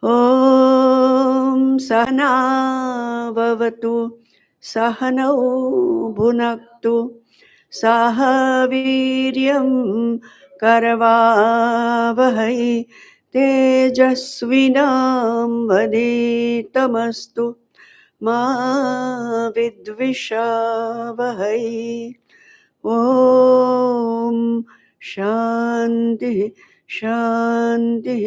ॐ सहना भवतु सहनौ भुनक्तु सह वीर्यं करवावहै तेजस्विनावधीतमस्तु मा विद्विषावहै। ॐ शान्तिः शान्तिः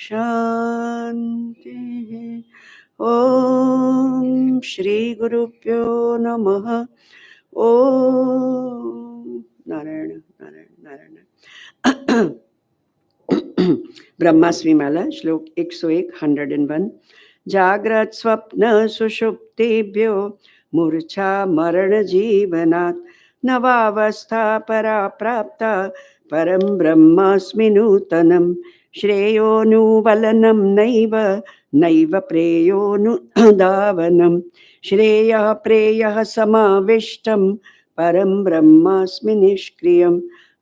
शान्तिः। ॐ श्रीगुरुभ्यो नमः। ॐ नारायण नारायण नारायण। ब्रह्मास्मि माला श्लोक 101 101। जाग्रत स्वप्न सुषुप्तिभ्यो मूर्छा मरण जीवनात् नवावस्था परा प्राप्ता परं ब्रह्मास्मि नूतनं श्रेयोनुबलनं नैव नैव प्रेयोनुधावनं श्रेयः प्रेयः समाविष्टं परं ब्रह्मास्मि निष्क्रियं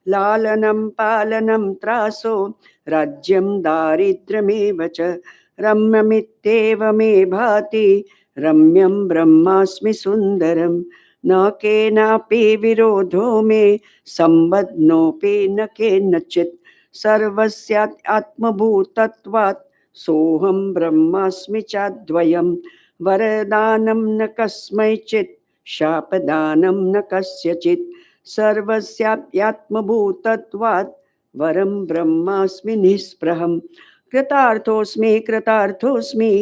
लालनं पालनं त्रासो राज्यं दारिद्र्यमेव च रम्यमित्येव मे भाति रम्यं ब्रह्मास्मि सुन्दरं न केनापि विरोधो मे सम्बध्नोऽपि न केनचित् सर्वस्यात्मभूतत्वात् सोऽहं ब्रह्मास्मि चाद्वयं वरदानं न कस्मैचित् शापदानं न कस्यचित् सर्वस्यात्मभूतत्वात् वरं ब्रह्मास्मि निःस्पृहं कृतार्थोऽस्मि कृतार्थोऽस्मि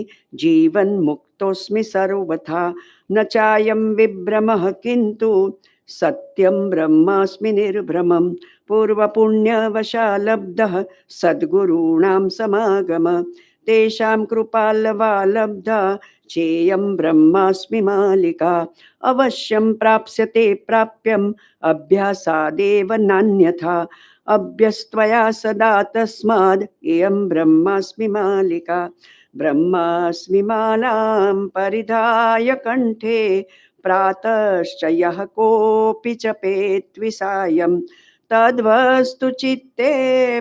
जीवन्मुक्तोऽस्मि सर्वथा न चायं विभ्रमः किन्तु सत्यं ब्रह्मास्मि निर्भ्रमं पूर्वपुण्यवशालब्धः सद्गुरूणां समागम तेषां कृपालवालब्धा चेयं ब्रह्मास्मि मालिका अवश्यं प्राप्स्यते प्राप्यम् अभ्यासादेव नान्यथा अभ्यस्त्वया सदा तस्माद् इयं ब्रह्मास्मि मालिका ब्रह्मास्मि मालां परिधाय कण्ठे प्रातश्च यः कोऽपि जपेत् विसायं तद्वस्तु चित्ते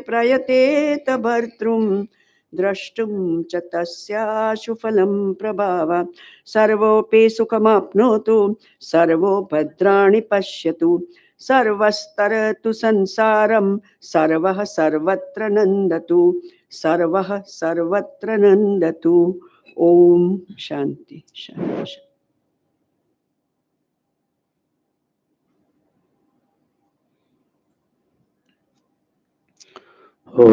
प्रयतेत भर्तृं द्रष्टुं च तस्याशु फलं प्रभाव सर्वोऽपि सुखमाप्नोतु सर्वो भद्राणि पश्यतु सर्वस्तरतु संसारं सर्वः सर्वत्र नन्दतु सर्वः सर्वत्र नन्दतु। ओम शांति शांति। ॐ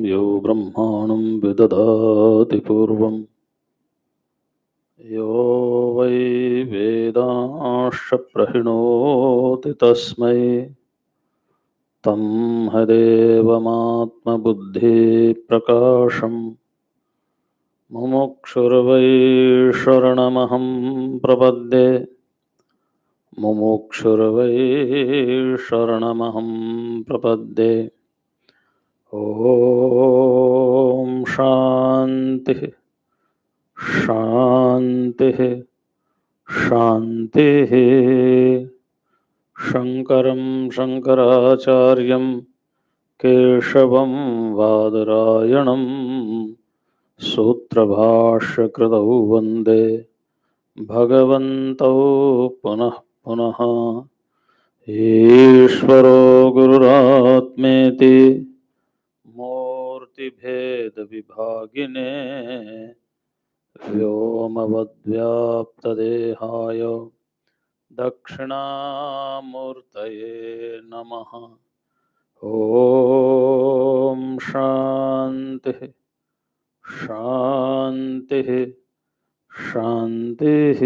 यो ब्रह्माणं विदधाति पूर्वं यो वै वेदांश्च प्रहिणोति तस्मै तं हदेवमात्मबुद्धिप्रकाशम् मुमुक्षुर्वै शरणमहं प्रपद्ये मुमुक्षुर्वै शरणमहं प्रपद्ये। ॐ शान्तिः शान्तिः शान्तिः। शङ्करं शङ्कराचार्यं केशवं बादरायणं सूत्रभाष्यकृतौ वन्दे भगवन्तौ पुनः पुनः। ईश्वरो गुरुरात्मेति मूर्तिभेदविभागिने व्योमवद्व्याप्तदेहाय दक्षिणामूर्तये नमः। ॐ शान्तिः शान्तिः शान्तिः।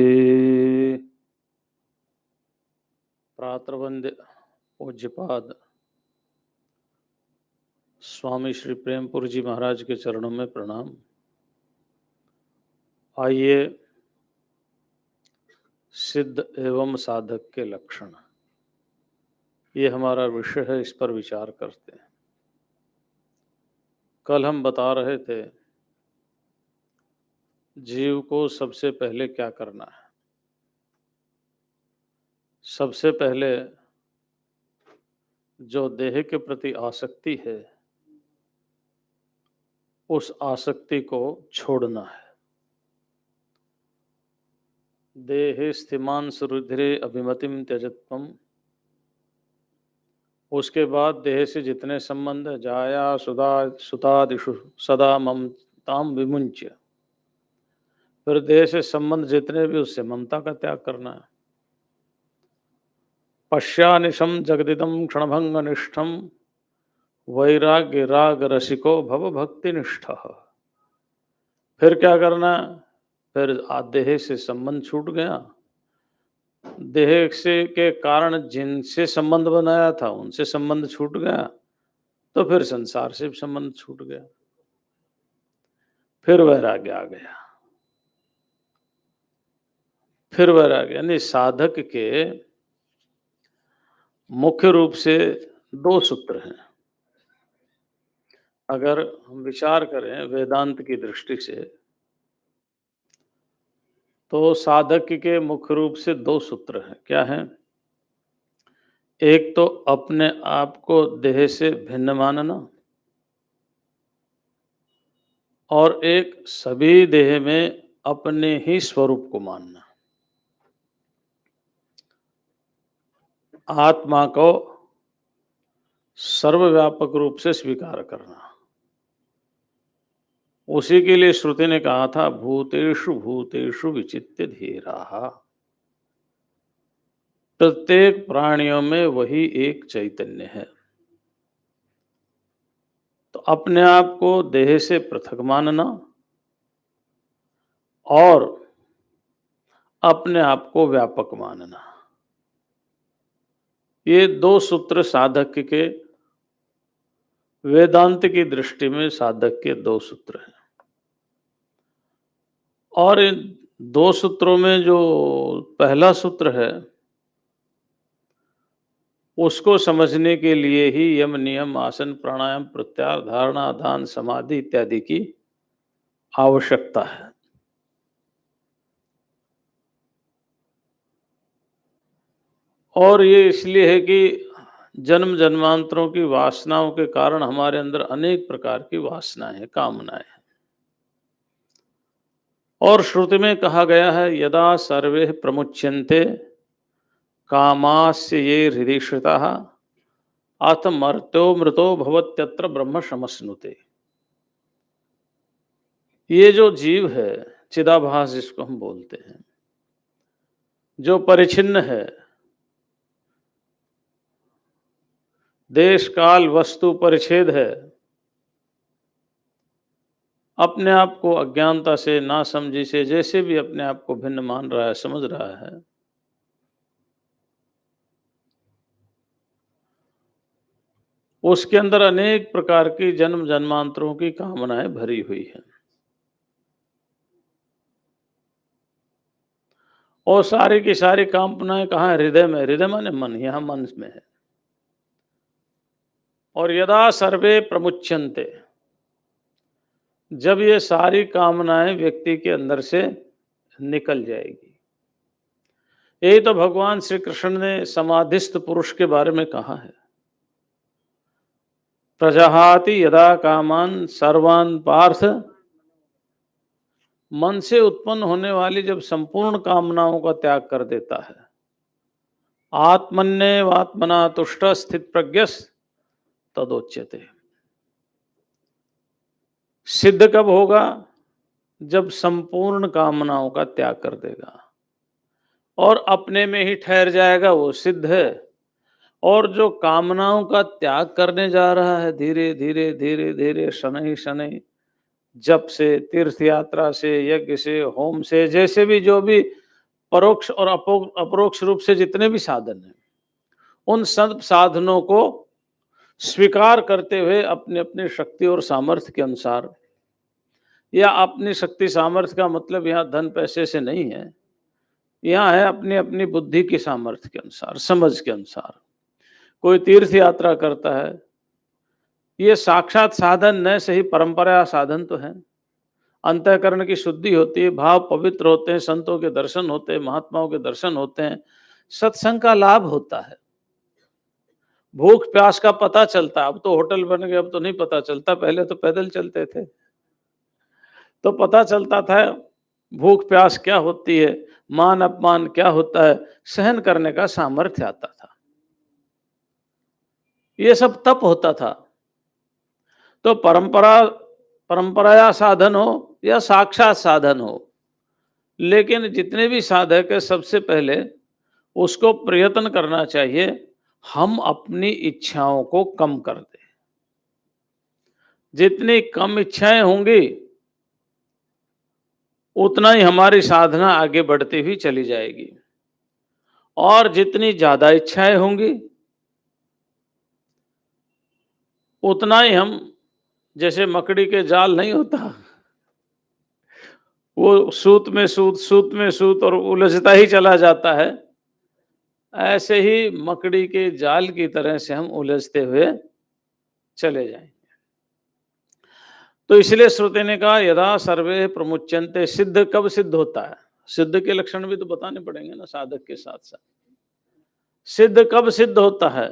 प्रातर्वंद्य पूज्यपाद स्वामी श्री प्रेमपुर जी महाराज के चरणों में प्रणाम। आइए सिद्ध एवं साधक के लक्षण, ये हमारा विषय है, इस पर विचार करते हैं। कल हम बता रहे थे जीव को सबसे पहले क्या करना है। सबसे पहले जो देह के प्रति आसक्ति है उस आसक्ति को छोड़ना है। देहे स्थिमान सुरुधिरे अभिमतिम त्यजत्वम। उसके बाद देह से जितने संबंध है, जाया सुधा सुतादिषु सदा ममताम विमुंच्य, फिर देह से संबंध जितने भी, उससे ममता का त्याग करना है। पश्यानिशम जगदिदम क्षणभंग निष्ठम वैराग्य राग रसिको भव भक्ति निष्ठ। फिर क्या करना है? फिर देह से संबंध छूट गया, देह से के कारण जिनसे संबंध बनाया था उनसे संबंध छूट गया, तो फिर संसार से संबंध छूट गया, फिर वैराग्य आ गया। फिर वैराग्य यानी साधक के मुख्य रूप से 2 सूत्र हैं। अगर हम विचार करें वेदांत की दृष्टि से, तो साधक के मुख्य रूप से 2 सूत्र हैं। क्या हैं? एक तो अपने आप को देह से भिन्न मानना, और एक सभी देह में अपने ही स्वरूप को मानना। आत्मा को सर्वव्यापक रूप से स्वीकार करना। उसी के लिए श्रुति ने कहा था, भूतेषु भूतेषु विचित्य धीराः। प्रत्येक प्राणियों में वही एक चैतन्य है। तो अपने आप को देह से पृथक मानना और अपने आप को व्यापक मानना, ये 2 सूत्र साधक के वेदांत की दृष्टि में साधक के 2 सूत्र हैं। और इन 2 सूत्रों में जो पहला सूत्र है, उसको समझने के लिए ही यम नियम आसन प्राणायाम प्रत्याहार धारणा ध्यान समाधि इत्यादि की आवश्यकता है। और ये इसलिए है कि जन्म जन्मांतरों की वासनाओं के कारण हमारे अंदर अनेक प्रकार की वासनाएं हैं, कामनाएं हैं। और श्रुति में कहा गया है, यदा सर्वे प्रमुच्यन्ते कामास्य ये हृदि श्रिताः अथ मर्त्यो मृतो भवत्यत्र ब्रह्म समश्नुते। ये जो जीव है, चिदाभास जिसको हम बोलते हैं, जो परिच्छिन्न है, देश काल वस्तु परिच्छेद है, अपने आप को अज्ञानता से, नासमझी से, जैसे भी अपने आप को भिन्न मान रहा है, समझ रहा है, उसके अंदर अनेक प्रकार की जन्म जन्मांतरों की कामनाएं भरी हुई हैं। और सारी की सारी कामनाएं कहाँ है? हृदय में। हृदय माने मन, यहाँ मन में है। और यदा सर्वे प्रमुच्यन्ते, जब ये सारी कामनाएं व्यक्ति के अंदर से निकल जाएगी। यही तो भगवान श्री कृष्ण ने समाधिस्थ पुरुष के बारे में कहा है, प्रजहाति यदा कामान सर्वान पार्थ। मन से उत्पन्न होने वाली जब संपूर्ण कामनाओं का त्याग कर देता है, आत्मन्येवात्मना तुष्ट स्थित प्रज्ञस तदोच्यते। सिद्ध कब होगा? जब संपूर्ण कामनाओं का त्याग कर देगा और अपने में ही ठहर जाएगा, वो सिद्ध है। और जो कामनाओं का त्याग करने जा रहा है, धीरे धीरे धीरे धीरे, शनै शनै, जप से, तीर्थ यात्रा से, यज्ञ से, होम से, जैसे भी जो भी परोक्ष और अपरोक्ष रूप से जितने भी साधन हैं, उन सब साधनों को स्वीकार करते हुए अपने अपने शक्ति और सामर्थ्य के अनुसार, या अपनी शक्ति सामर्थ्य का मतलब यहाँ धन पैसे से नहीं है, यहाँ है अपनी अपनी बुद्धि की सामर्थ्य के अनुसार, समझ के अनुसार। कोई तीर्थ यात्रा करता है, ये साक्षात साधन न सही, परंपरा साधन तो है। अंतःकरण की शुद्धि होती है, भाव पवित्र होते हैं, संतों के दर्शन होते हैं, महात्माओं के दर्शन होते हैं, सत्संग का लाभ होता है, भूख प्यास का पता चलता है। अब तो होटल बन गए, अब तो नहीं पता चलता, पहले तो पैदल चलते थे। तो पता चलता था भूख प्यास क्या होती है, मान अपमान क्या होता है, सहन करने का सामर्थ्य आता था। ये सब तप होता था। तो परंपरा या साधन हो या साक्षात साधन हो, लेकिन जितने भी साधक है सबसे पहले उसको प्रयत्न करना चाहिए हम अपनी इच्छाओं को कम कर दें। जितनी कम इच्छाएं होंगी उतना ही हमारी साधना आगे बढ़ती हुई चली जाएगी, और जितनी ज्यादा इच्छाएं होंगी उतना ही हम, जैसे मकड़ी के जाल नहीं होता, वो सूत में सूत, सूत में सूत और उलझता ही चला जाता है, ऐसे ही मकड़ी के जाल की तरह से हम उलझते हुए चले जाएंगे। तो इसलिए श्रुति ने कहा यदा सर्वे प्रमुच्यन्ते, सिद्ध कब सिद्ध होता है, सिद्ध के लक्षण भी तो बताने पड़ेंगे ना साधक के साथ साथ। सिद्ध कब सिद्ध होता है?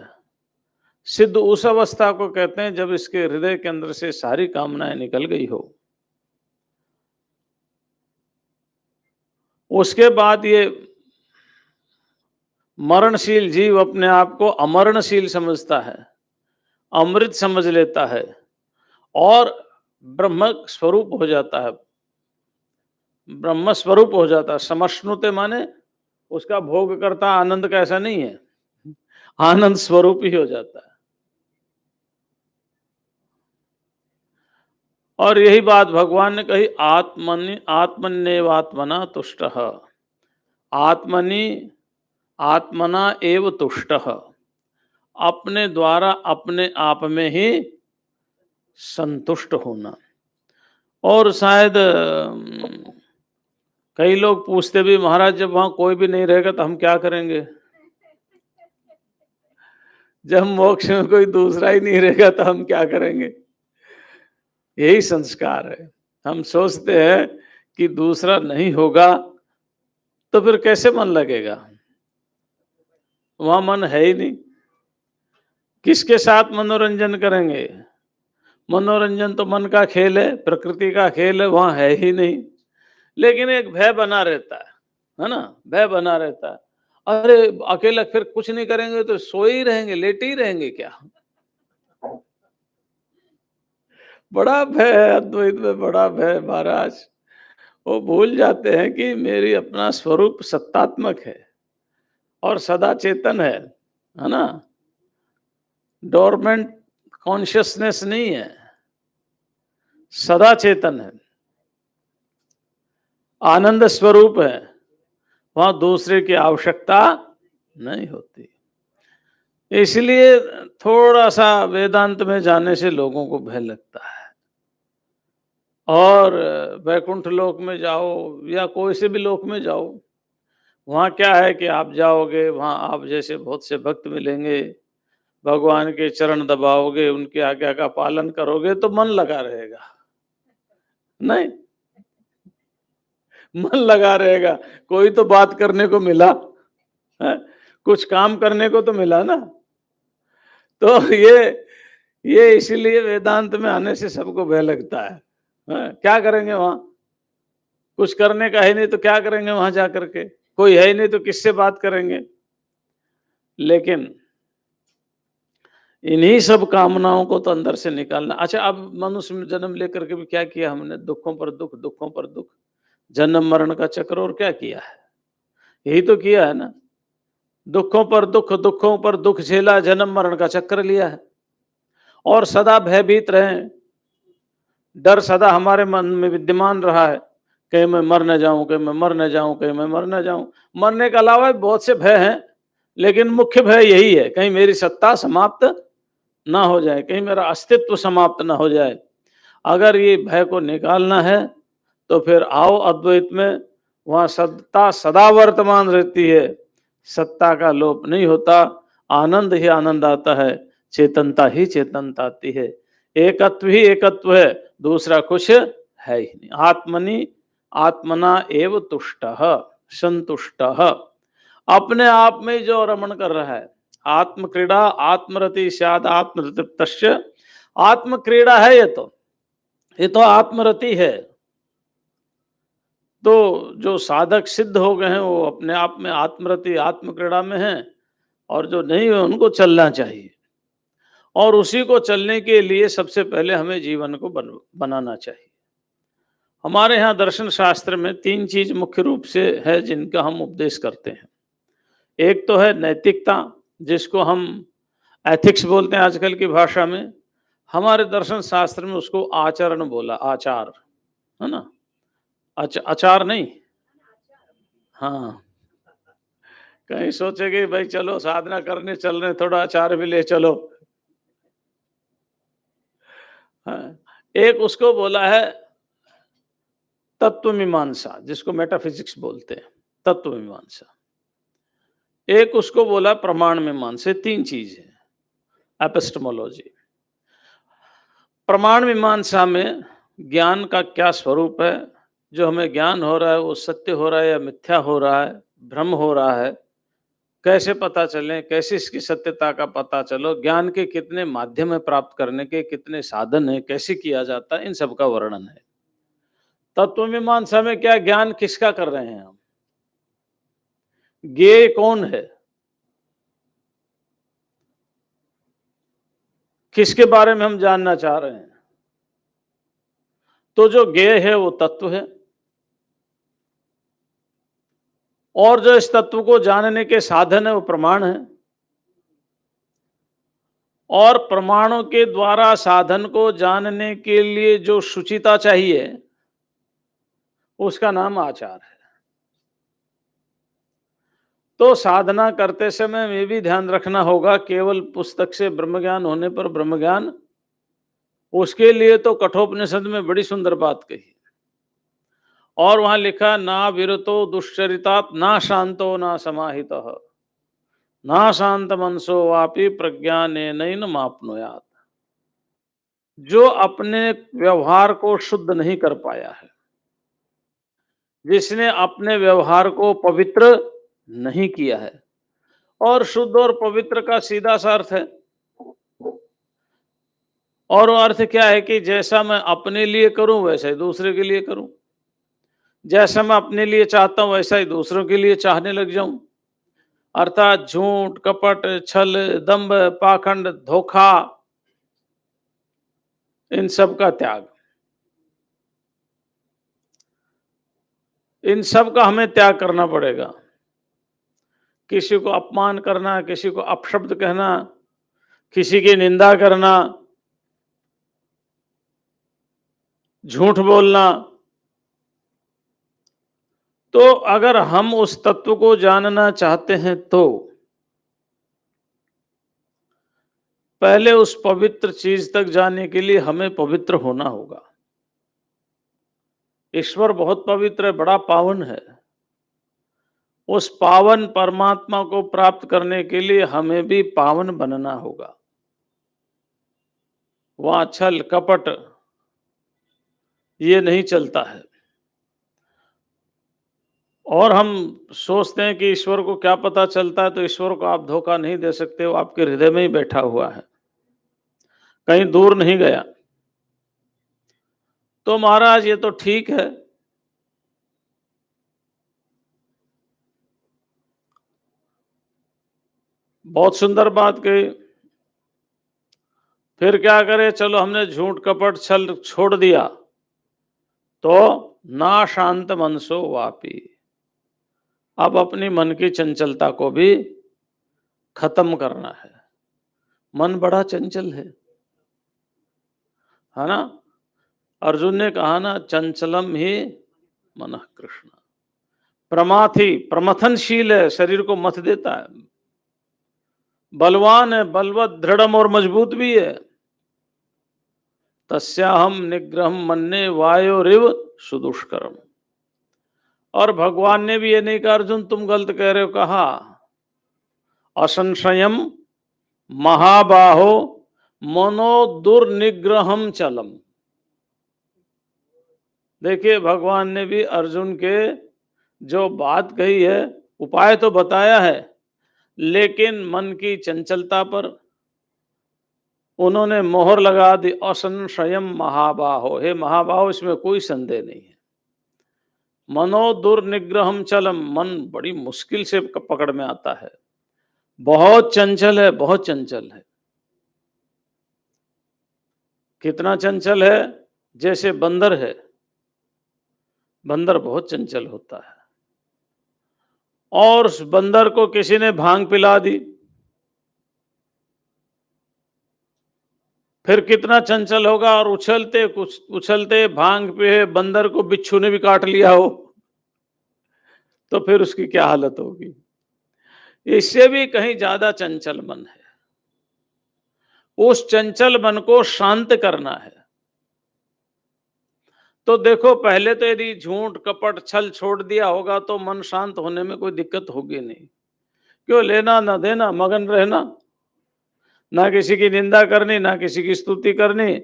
सिद्ध उस अवस्था को कहते हैं जब इसके हृदय के अंदर से सारी कामनाएं निकल गई हो। उसके बाद ये मरणशील जीव अपने आप को अमरणशील समझता है, अमृत समझ लेता है और ब्रह्म स्वरूप हो जाता है, ब्रह्म स्वरूप हो जाता है। समश्नुते माने उसका भोग करता आनंद का ऐसा नहीं है, आनंद स्वरूप ही हो जाता है। और यही बात भगवान ने कही, आत्मन्येवात्मना तुष्टः, आत्मनि आत्मना एव तुष्टः, अपने द्वारा अपने आप में ही संतुष्ट होना। और शायद कई लोग पूछते भी, महाराज जब वहां कोई भी नहीं रहेगा तो हम क्या करेंगे? जब मोक्ष में कोई दूसरा ही नहीं रहेगा तो हम क्या करेंगे? यही संस्कार है। हम सोचते हैं कि दूसरा नहीं होगा तो फिर कैसे मन लगेगा? वहां मन है ही नहीं, किसके साथ मनोरंजन करेंगे? मनोरंजन तो मन का खेल है, प्रकृति का खेल है, वहां है ही नहीं। लेकिन एक भय बना रहता है ना, भय बना रहता है। अरे अकेला फिर कुछ नहीं करेंगे तो सोए ही रहेंगे, लेटे ही रहेंगे क्या? बड़ा भय है अद्वैत में, बड़ा भय महाराज। वो भूल जाते हैं कि मेरी अपना स्वरूप सत्तात्मक है और सदा चेतन है ना, डोरमेंट कॉन्शियसनेस नहीं है, सदा चेतन है, आनंद स्वरूप है, वहां दूसरे की आवश्यकता नहीं होती। इसलिए थोड़ा सा वेदांत में जाने से लोगों को भय लगता है। और वैकुंठ लोक में जाओ या कोई से भी लोक में जाओ, वहां क्या है कि आप जाओगे, वहां आप जैसे बहुत से भक्त मिलेंगे, भगवान के चरण दबाओगे, उनकी आज्ञा का पालन करोगे तो मन लगा रहेगा। नहीं, मन लगा रहेगा, कोई तो बात करने को मिला है? कुछ काम करने को तो मिला ना। तो ये इसीलिए वेदांत में आने से सबको भय लगता है। क्या करेंगे वहां? कुछ करने का है नहीं तो क्या करेंगे वहां जाकर के? कोई है ही नहीं तो किससे बात करेंगे? लेकिन इन्हीं सब कामनाओं को तो अंदर से निकालना। अच्छा, अब मनुष्य में जन्म लेकर के भी क्या किया हमने? दुखों पर दुख, दुखों पर दुख, जन्म मरण का चक्र। और क्या किया है? यही तो किया है ना, दुखों पर दुख, दुखों पर दुख झेला, जन्म मरण का चक्र लिया है। और सदा भयभीत रहे, डर सदा हमारे मन में विद्यमान रहा है, कहीं मैं मर न जाऊं, कहीं मैं मर न जाऊं, कहीं मैं मर न जाऊं। मरने के अलावा बहुत से भय हैं, लेकिन मुख्य भय यही है, कहीं मेरी सत्ता समाप्त ना हो जाए, कहीं मेरा अस्तित्व समाप्त ना हो जाए। अगर ये भय को निकालना है तो फिर आओ अद्वैत में, वहां सत्ता सदा वर्तमान रहती है, सत्ता का लोप नहीं होता, आनंद ही आनंद आता है, चेतनता ही चेतनता आती है, एकत्व ही एकत्व है, दूसरा कुछ है ही नहीं। आत्मनि आत्मना एव तुष्टः संतुष्टः, अपने आप में जो रमण कर रहा है, आत्म क्रीड़ा आत्मरति स्याद आत्मतृप्तस्य, आत्म क्रीड़ा है ये तो आत्मरति है। तो जो साधक सिद्ध हो गए हैं वो अपने आप में आत्मरति आत्मक्रीड़ा में हैं, और जो नहीं है उनको चलना चाहिए। और उसी को चलने के लिए सबसे पहले हमें जीवन को बनाना चाहिए। हमारे यहाँ दर्शन शास्त्र में 3 चीज़ मुख्य रूप से है जिनका हम उपदेश करते हैं। एक तो है नैतिकता, जिसको हम एथिक्स बोलते हैं आजकल की भाषा में। हमारे दर्शन शास्त्र में उसको आचरण बोला, आचार, है ना? आचार नहीं? हाँ, कहीं सोचे कि भाई चलो साधना करने चल रहे हैं, थोड़ा आचार भी ले चलो। हाँ, एक उसको बोला है तत्व मीमांसा, जिसको मेटाफिजिक्स बोलते हैं, तत्व मीमांसा। एक उसको बोला प्रमाण मीमांसा। 3 चीज है एपिस्टेमोलॉजी। प्रमाण मीमांसा में ज्ञान का क्या स्वरूप है, जो हमें ज्ञान हो रहा है वो सत्य हो रहा है या मिथ्या हो रहा है, भ्रम हो रहा है, कैसे पता चले, कैसे इसकी सत्यता का पता चलो, ज्ञान के कितने माध्यम है प्राप्त करने के, कितने साधन है, कैसे किया जाता है, इन सब का वर्णन है। तत्व मीमांसा में क्या ज्ञान किसका कर रहे हैं हम, ज्ञेय कौन है, किसके बारे में हम जानना चाह रहे हैं। तो जो ज्ञेय है वो तत्व है, और जो इस तत्व को जानने के साधन है वो प्रमाण है। और प्रमाणों के द्वारा साधन को जानने के लिए जो शुचिता चाहिए उसका नाम आचार है। तो साधना करते समय ये भी ध्यान रखना होगा, केवल पुस्तक से ब्रह्म ज्ञान होने पर ब्रह्म ज्ञान, उसके लिए तो कठोपनिषद में बड़ी सुंदर बात कही, और वहां लिखा ना विरतो दुश्चरितात ना शांतो ना समाहितः ना शांत मनसो वापि प्रज्ञानेन माप्नुयात्। जो अपने व्यवहार को शुद्ध नहीं कर पाया है, जिसने अपने व्यवहार को पवित्र नहीं किया है, और शुद्ध और पवित्र का सीधा सा अर्थ है, और वो अर्थ क्या है कि जैसा मैं अपने लिए करूं वैसा ही दूसरे के लिए करूं, जैसा मैं अपने लिए चाहता हूं वैसा ही दूसरों के लिए चाहने लग जाऊं। अर्थात झूठ, कपट, छल, दंभ, पाखंड, धोखा, इन सब का त्याग, इन सब का हमें त्याग करना पड़ेगा। किसी को अपमान करना, किसी को अपशब्द कहना, किसी की निंदा करना, झूठ बोलना। तो अगर हम उस तत्व को जानना चाहते हैं तो पहले उस पवित्र चीज तक जाने के लिए हमें पवित्र होना होगा। ईश्वर बहुत पवित्र है, बड़ा पावन है। उस पावन परमात्मा को प्राप्त करने के लिए हमें भी पावन बनना होगा। वहां छल कपट ये नहीं चलता है। और हम सोचते हैं कि ईश्वर को क्या पता चलता है, तो ईश्वर को आप धोखा नहीं दे सकते, वो आपके हृदय में ही बैठा हुआ है, कहीं दूर नहीं गया। तो महाराज ये तो ठीक है, बहुत सुंदर बात कही, फिर क्या करें, चलो हमने झूठ कपट छल छोड़ दिया, तो ना शांत मनसो वापी, अब अपनी मन की चंचलता को भी खत्म करना है। मन बड़ा चंचल है ना? अर्जुन ने कहा ना, चंचलम ही मन कृष्ण, प्रमाथी प्रमथनशील है, शरीर को मथ देता है, बलवान है, बलवत दृढ़ और मजबूत भी है। तस्याहम निग्रहम मन्ने वायोरिव सुदुष्करम। और भगवान ने भी ये नहीं कहा अर्जुन तुम गलत कह रहे हो, कहा असंशयम महाबाहो मनो दुर्निग्रहम चलम। देखिए भगवान ने भी अर्जुन के जो बात कही है, उपाय तो बताया है, लेकिन मन की चंचलता पर उन्होंने मोहर लगा दी। असंशयम महाबाहो, हे महाबाहो, इसमें कोई संदेह नहीं है। मनो दुर्निग्रहम चलम, मन बड़ी मुश्किल से पकड़ में आता है, बहुत चंचल है, बहुत चंचल है। कितना चंचल है? जैसे बंदर है, बंदर बहुत चंचल होता है। और उस बंदर को किसी ने भांग पिला दी, फिर कितना चंचल होगा। और उछलते कुछ उछलते भांग पे बंदर को बिच्छू ने भी काट लिया हो, तो फिर उसकी क्या हालत होगी। इससे भी कहीं ज्यादा चंचल मन है। उस चंचल मन को शांत करना है। तो देखो, पहले तो यदि झूठ कपट छल छोड़ दिया होगा तो मन शांत होने में कोई दिक्कत होगी नहीं। क्यों लेना ना देना, मगन रहना, ना किसी की निंदा करनी, ना किसी की स्तुति करनी,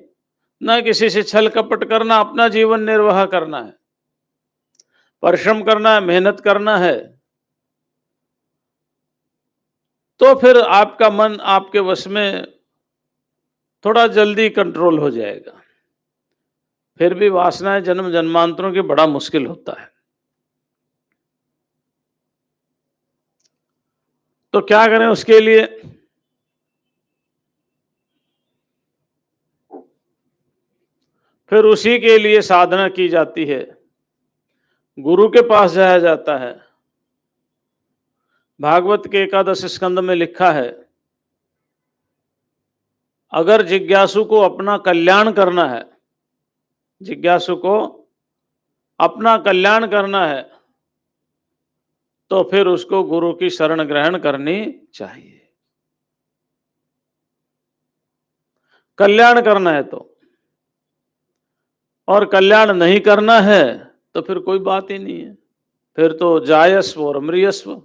ना किसी से छल कपट करना, अपना जीवन निर्वाह करना है, परिश्रम करना है, मेहनत करना है। तो फिर आपका मन आपके वश में थोड़ा जल्दी कंट्रोल हो जाएगा। फिर भी वासनाएं जन्म जन्मांतरों की बड़ा मुश्किल होता है। तो क्या करें उसके लिए? फिर उसी के लिए साधना की जाती है, गुरु के पास जाया जाता है। भागवत के एकादश स्कंद में लिखा है, अगर जिज्ञासु को अपना कल्याण करना है, जिज्ञासु को अपना कल्याण करना है, तो फिर उसको गुरु की शरण ग्रहण करनी चाहिए। कल्याण करना है तो, और कल्याण नहीं करना है तो फिर कोई बात ही नहीं है। फिर तो जायस्व और मृयस्व,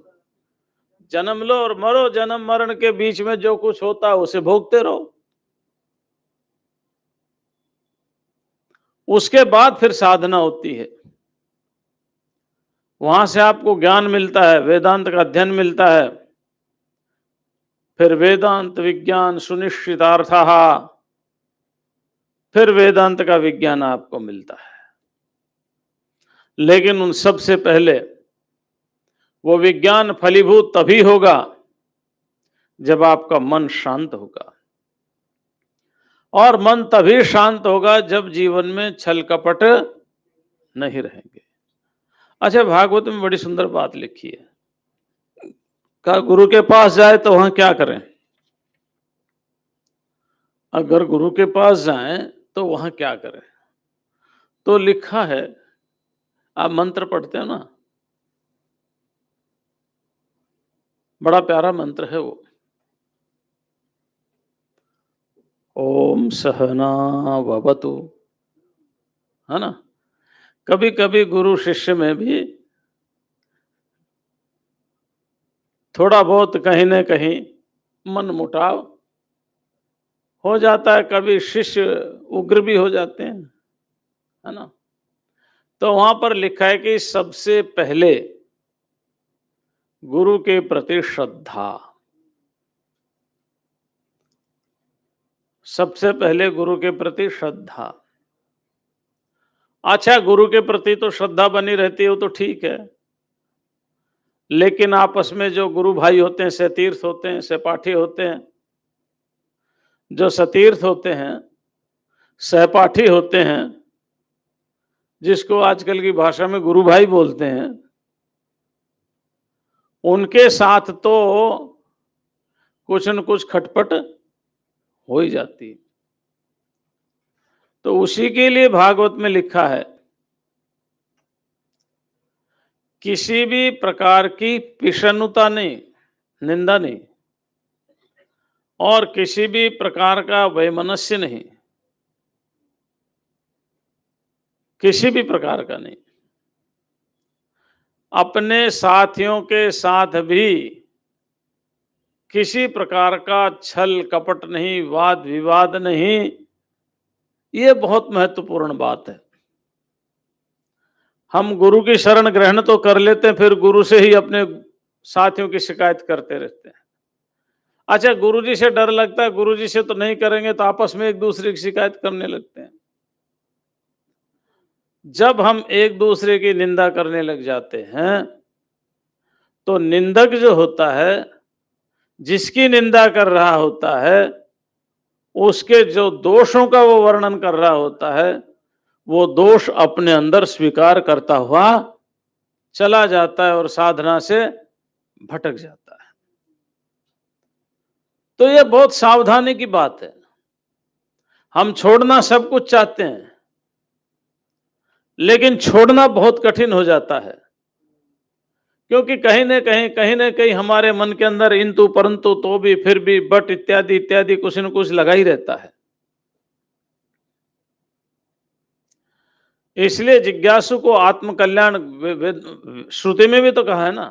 जन्म लो और मरो, जन्म मरण के बीच में जो कुछ होता है उसे भोगते रहो। उसके बाद फिर साधना होती है, वहां से आपको ज्ञान मिलता है, वेदांत का अध्ययन मिलता है। फिर वेदांत विज्ञान सुनिश्चितार्थः, फिर वेदांत का विज्ञान आपको मिलता है। लेकिन उन सबसे पहले वो विज्ञान फलीभूत तभी होगा जब आपका मन शांत होगा। और मन तभी शांत होगा जब जीवन में छल कपट नहीं रहेंगे। अच्छा, भागवत में बड़ी सुंदर बात लिखी है, कहा गुरु के पास जाए तो वहां क्या करें। अगर गुरु के पास जाएं तो वहां क्या करें, तो लिखा है, आप मंत्र पढ़ते हो ना, बड़ा प्यारा मंत्र है वो, ओम सहना भवतु, है ना। कभी कभी गुरु शिष्य में भी थोड़ा बहुत कहीं न कहीं मन मुटाव हो जाता है, कभी शिष्य उग्र भी हो जाते हैं, है ना। तो वहां पर लिखा है कि सबसे पहले गुरु के प्रति श्रद्धा, सबसे पहले गुरु के प्रति श्रद्धा। अच्छा, गुरु के प्रति तो श्रद्धा बनी रहती है, वो तो ठीक है, लेकिन आपस में जो गुरु भाई होते हैं, सहतीर्थ होते हैं, सहपाठी होते हैं, जो सतीर्थ होते हैं, सहपाठी होते हैं, जिसको आजकल की भाषा में गुरु भाई बोलते हैं, उनके साथ तो कुछ न कुछ खटपट हो ही जाती। तो उसी के लिए भागवत में लिखा है, किसी भी प्रकार की पिशनुता नहीं, निंदा नहीं, और किसी भी प्रकार का वैमनस्य नहीं, किसी भी प्रकार का नहीं। अपने साथियों के साथ भी किसी प्रकार का छल कपट नहीं, वाद विवाद नहीं। ये बहुत महत्वपूर्ण बात है। हम गुरु की शरण ग्रहण तो कर लेते हैं, फिर गुरु से ही अपने साथियों की शिकायत करते रहते हैं। अच्छा, गुरुजी से डर लगता है, गुरुजी से तो नहीं करेंगे, तो आपस में एक दूसरे की शिकायत करने लगते हैं। जब हम एक दूसरे की निंदा करने लग जाते हैं, तो निंदक जो होता है, जिसकी निंदा कर रहा होता है, उसके जो दोषों का वो वर्णन कर रहा होता है, वो दोष अपने अंदर स्वीकार करता हुआ चला जाता है और साधना से भटक जाता है। तो ये बहुत सावधानी की बात है। हम छोड़ना सब कुछ चाहते हैं, लेकिन छोड़ना बहुत कठिन हो जाता है, क्योंकि कहीं न कहीं हमारे मन के अंदर इंतु परंतु तो भी फिर भी बट इत्यादि इत्यादि कुछ न कुछ लगा ही रहता है। इसलिए जिज्ञासु को आत्मकल्याण श्रुति में भी तो कहा है ना,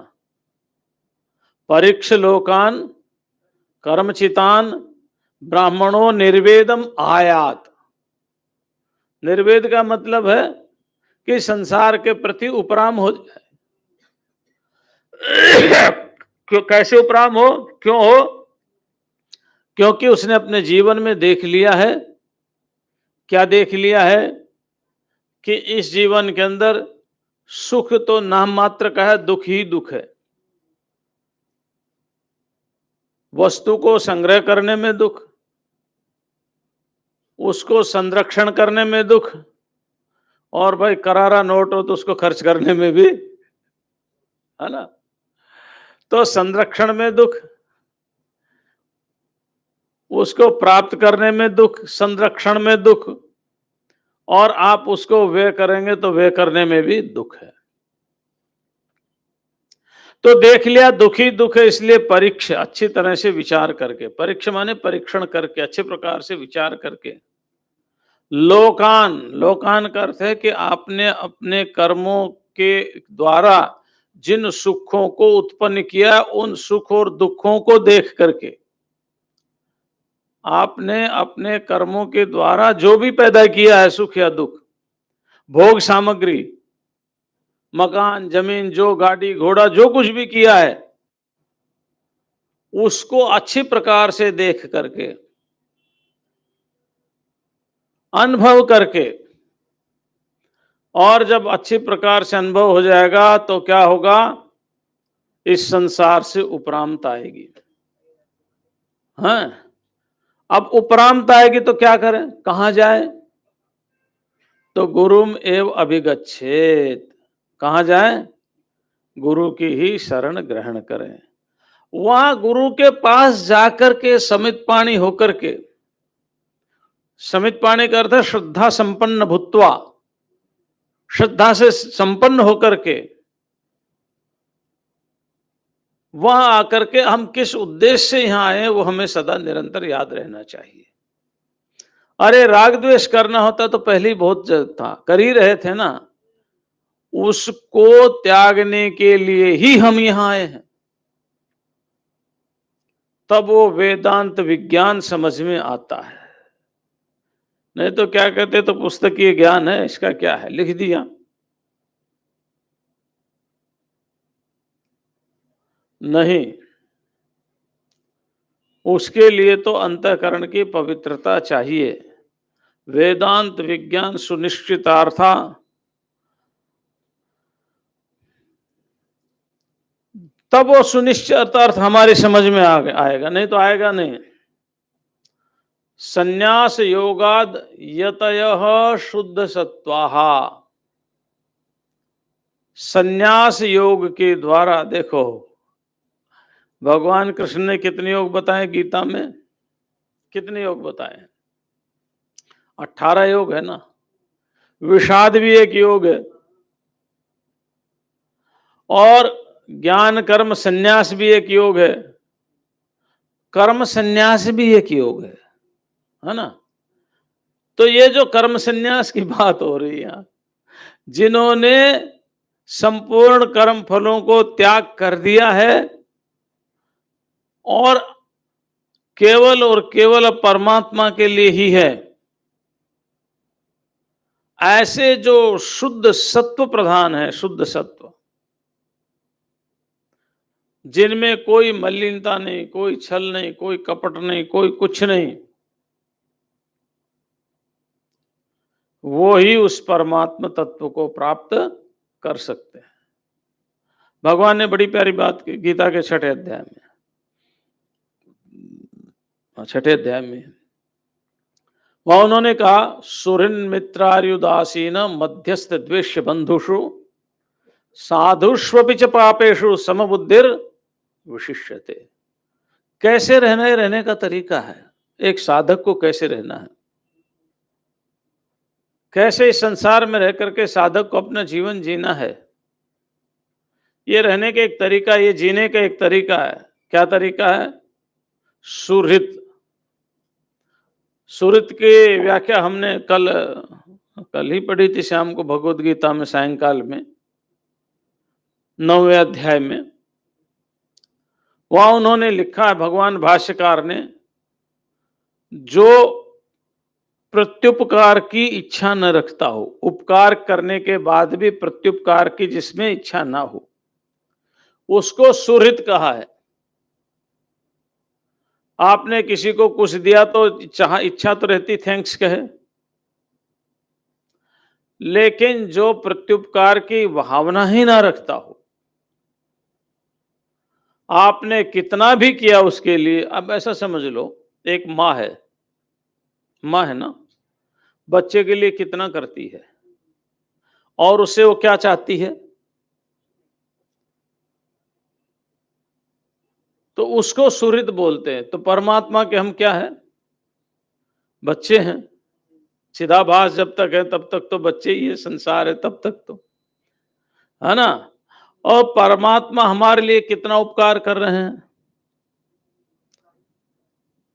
परीक्ष लोकान कर्मचितान ब्राह्मणों निर्वेदम आयात। निर्वेद का मतलब है कि संसार के प्रति उपराम हो जाए। क्यों, कैसे उपराम हो, क्यों हो? क्योंकि उसने अपने जीवन में देख लिया है। क्या देख लिया है? कि इस जीवन के अंदर सुख तो नाम मात्र का है, दुख ही दुख है। वस्तु को संग्रह करने में दुख, उसको संरक्षण करने में दुख, और भाई करारा नोट हो तो उसको खर्च करने में भी, है ना? तो संरक्षण में दुख, उसको प्राप्त करने में दुख, संरक्षण में दुख, और आप उसको व्यय करेंगे तो व्यय करने में भी दुख है। तो देख लिया दुख ही दुख है, इसलिए परीक्षा अच्छी तरह से विचार करके, परीक्षा माने परीक्षण करके, अच्छे प्रकार से विचार करके, लोकान, लोकान का अर्थ है कि आपने अपने कर्मों के द्वारा जिन सुखों को उत्पन्न किया, उन सुख और दुखों को देख करके, आपने अपने कर्मों के द्वारा जो भी पैदा किया है, सुख या दुख, भोग सामग्री, मकान, जमीन, जो गाड़ी घोड़ा जो कुछ भी किया है, उसको अच्छी प्रकार से देख करके, अनुभव करके, और जब अच्छी प्रकार से अनुभव हो जाएगा तो क्या होगा? इस संसार से उपरामता आएगी। हाँ, अब उपरामता आएगी तो क्या करें, कहां जाए? तो गुरुम एव अभिगच्छेत। कहां जाए? गुरु की ही शरण ग्रहण करें। वहां गुरु के पास जाकर के समित पाणी होकर के, समित पाणी का अर्थ है श्रद्धा संपन्न भूत्वा, श्रद्धा से संपन्न होकर के वहां आकर के हम किस उद्देश्य से यहां आए, वो हमें सदा निरंतर याद रहना चाहिए। अरे राग द्वेष करना होता तो पहले ही बहुत था, कर ही रहे थे ना। उसको त्यागने के लिए ही हम यहां आए हैं, तब वो वेदांत विज्ञान समझ में आता है। नहीं तो क्या कहते, तो पुस्तकीय ज्ञान है, इसका क्या है, लिख दिया। नहीं, उसके लिए तो अंतःकरण की पवित्रता चाहिए। वेदांत विज्ञान सुनिश्चितार्था, तब वो सुनिश्चित अर्थ हमारी समझ में आएगा, नहीं तो आएगा नहीं। संन्यास योगाद यतयः शुद्ध सत्वाः। संन्यास योग के द्वारा, देखो भगवान कृष्ण ने कितने योग बताए गीता में? कितने योग बताए? 18 योग है ना। विषाद भी एक योग है, और ज्ञान कर्म संन्यास भी एक योग है, कर्म संन्यास भी एक योग है ना। तो ये जो कर्म संन्यास की बात हो रही है, जिन्होंने संपूर्ण कर्म फलों को त्याग कर दिया है और केवल परमात्मा के लिए ही है, ऐसे जो शुद्ध सत्व प्रधान है, शुद्ध सत्व, जिनमें कोई मलिनता नहीं, कोई छल नहीं, कोई कपट नहीं, कोई कुछ नहीं, वो ही उस परमात्मा तत्व को प्राप्त कर सकते हैं। भगवान ने बड़ी प्यारी बात की गीता के छठे अध्याय में, वहां उन्होंने कहा, सुरिन मित्रार्युदासीन मध्यस्थ द्वेष्य बंधुषु साधुष्वपि च पापेषु समबुद्धिर विशिष्यते। कैसे रहने का तरीका है, एक साधक को कैसे रहना है, कैसे इस संसार में रह करके साधक को अपना जीवन जीना है। ये रहने का एक तरीका, ये जीने का एक तरीका है। क्या तरीका है? सुहृत। सुहृत की व्याख्या हमने कल ही पढ़ी थी शाम को भगवद गीता में, सायंकाल में 9वें अध्याय में। वहां उन्होंने लिखा है, भगवान भाष्यकार ने, जो प्रत्युपकार की इच्छा न रखता हो, उपकार करने के बाद भी प्रत्युपकार की जिसमें इच्छा ना हो, उसको सुहृत कहा है। आपने किसी को कुछ दिया तो इच्छा तो रहती थैंक्स कहे, लेकिन जो प्रत्युपकार की भावना ही ना रखता हो, आपने कितना भी किया उसके लिए। अब ऐसा समझ लो, एक माँ है ना, बच्चे के लिए कितना करती है, और उससे वो क्या चाहती है, तो उसको सुहृद बोलते हैं। तो परमात्मा के हम क्या है? बच्चे हैं। चिदाभास जब तक है तब तक तो बच्चे ही है, संसार है तब तक तो, है ना। और परमात्मा हमारे लिए कितना उपकार कर रहे हैं।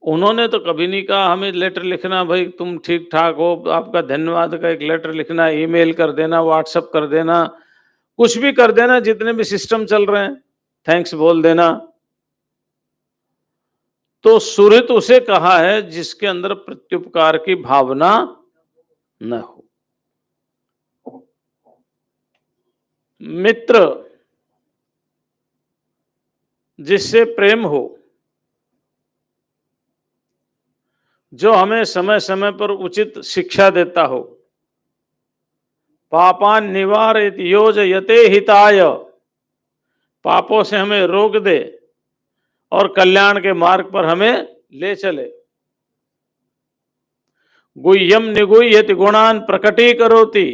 उन्होंने तो कभी नहीं कहा हमें लेटर लिखना, भाई तुम ठीक ठाक हो, आपका धन्यवाद का एक लेटर लिखना, ईमेल कर देना, व्हाट्सएप कर देना, कुछ भी कर देना, जितने भी सिस्टम चल रहे हैं थैंक्स बोल देना। तो सुहृत उसे कहा है जिसके अंदर प्रत्युपकार की भावना न हो। मित्र, जिससे प्रेम हो, जो हमें समय समय पर उचित शिक्षा देता हो, पापान निवारयत योजयते हिताय, पापों से हमें रोक दे और कल्याण के मार्ग पर हमें ले चले। गुह्यम निगुह्यति गुणान प्रकटीकरोति,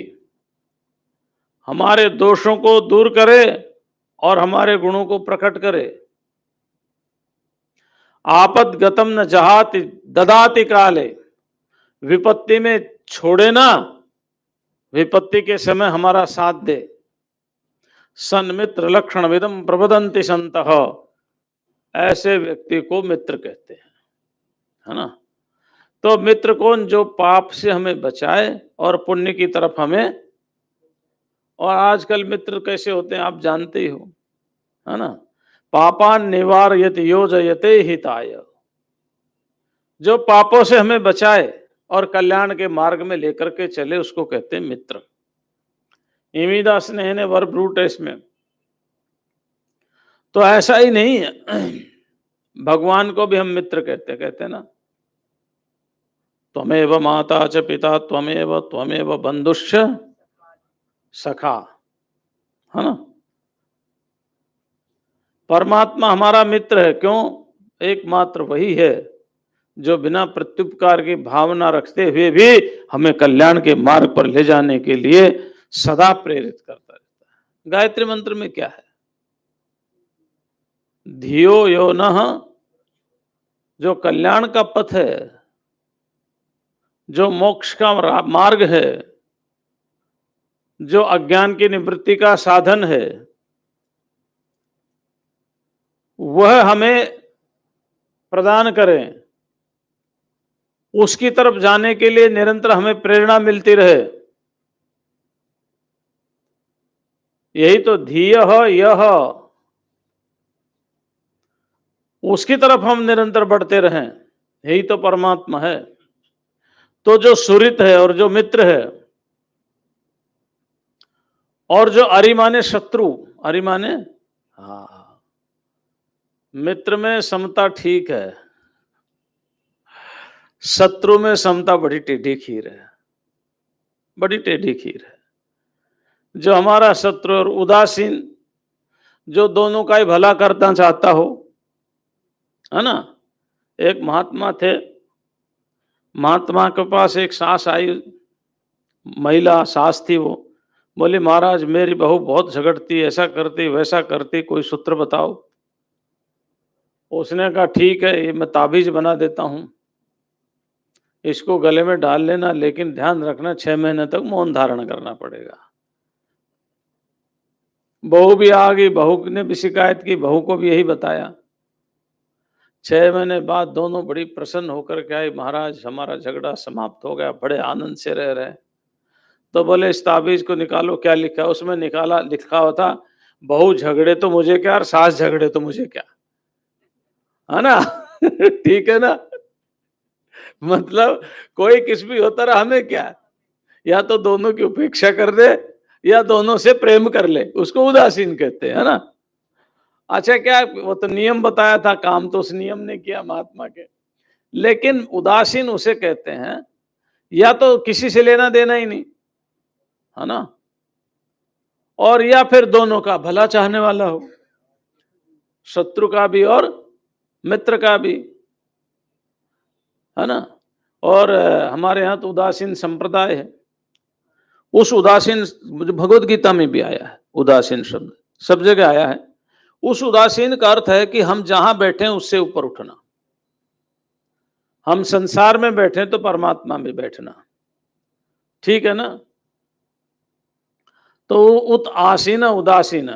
हमारे दोषों को दूर करे और हमारे गुणों को प्रकट करे। आपद गतम न जहाति ददाति काले, विपत्ति में छोड़े ना, विपत्ति के समय हमारा साथ दे। सन्मित्र लक्षण विदम प्रबदंति संतः, ऐसे व्यक्ति को मित्र कहते हैं, है ना। तो मित्र कौन? जो पाप से हमें बचाए और पुण्य की तरफ हमें। और आजकल मित्र कैसे होते हैं आप जानते ही हो, है ना। पापान निवारयत योजयते हिताय, जो पापों से हमें बचाए और कल्याण के मार्ग में लेकर के चले, उसको कहते हैं मित्र। इमीदास ने वर्ब रूट है इसमें। तो ऐसा ही नहीं है, भगवान को भी हम मित्र कहते ना। त्वमेव माता च पिता त्वमेव बंधुश्च सखा, है ना। परमात्मा हमारा मित्र है। क्यों? एकमात्र वही है जो बिना प्रत्युपकार की भावना रखते हुए भी हमें कल्याण के मार्ग पर ले जाने के लिए सदा प्रेरित करता रहता है। गायत्री मंत्र में क्या है? धियो यो नः, जो कल्याण का पथ है, जो मोक्ष का मार्ग है, जो अज्ञान की निवृत्ति का साधन है, वह हमें प्रदान करें, उसकी तरफ जाने के लिए निरंतर हमें प्रेरणा मिलती रहे। यही तो धीयः यः, उसकी तरफ हम निरंतर बढ़ते रहें, यही तो परमात्मा है। तो जो सुहृत है और जो मित्र है, और जो अरिमाने शत्रु, अरिमाने, हाँ, मित्र में समता ठीक है, शत्रु में समता बड़ी टेढ़ी खीर है। बड़ी टेढ़ी खीर है। जो हमारा शत्रु और उदासीन, जो दोनों का ही भला करना चाहता हो, है ना। एक महात्मा थे, महात्मा के पास एक सास आई, महिला सास थी। वो बोली, महाराज मेरी बहू बहुत झगड़ती, ऐसा करती वैसा करती, कोई सूत्र बताओ। उसने कहा ठीक है, ये मैं ताबीज बना देता हूं, इसको गले में डाल लेना, लेकिन ध्यान रखना 6 महीने तक मौन धारण करना पड़ेगा। बहू भी आ गई, बहू ने भी शिकायत की, बहू को भी यही बताया। 6 महीने बाद दोनों बड़ी प्रसन्न होकर के आई, महाराज हमारा झगड़ा समाप्त हो गया, बड़े आनंद से रह रहे। तो बोले इस ताबीज को निकालो, क्या लिखा है। उसमें निकाला, लिखा हुआ था, बहू झगड़े तो मुझे क्या और सास झगड़े तो मुझे क्या, है ना। ठीक है ना। मतलब कोई किस भी होता रहा, हमें क्या, या तो दोनों की उपेक्षा कर दे या दोनों से प्रेम कर ले, उसको उदासीन कहते हैं, है ना। अच्छा, क्या वो तो नियम बताया था, काम तो उस नियम ने किया महात्मा के। लेकिन उदासीन उसे कहते हैं या तो किसी से लेना देना ही नहीं, है ना, और या फिर दोनों का भला चाहने वाला हो, शत्रु का भी और मित्र का भी, है ना। और हमारे यहाँ तो उदासीन संप्रदाय है। उस उदासीन, भगवत गीता में भी आया है उदासीन शब्द, सब जगह आया है। उस उदासीन का अर्थ है कि हम जहां बैठे उससे ऊपर उठना। हम संसार में बैठे तो परमात्मा में बैठना, ठीक है ना। तो उत आसीन उदासीन,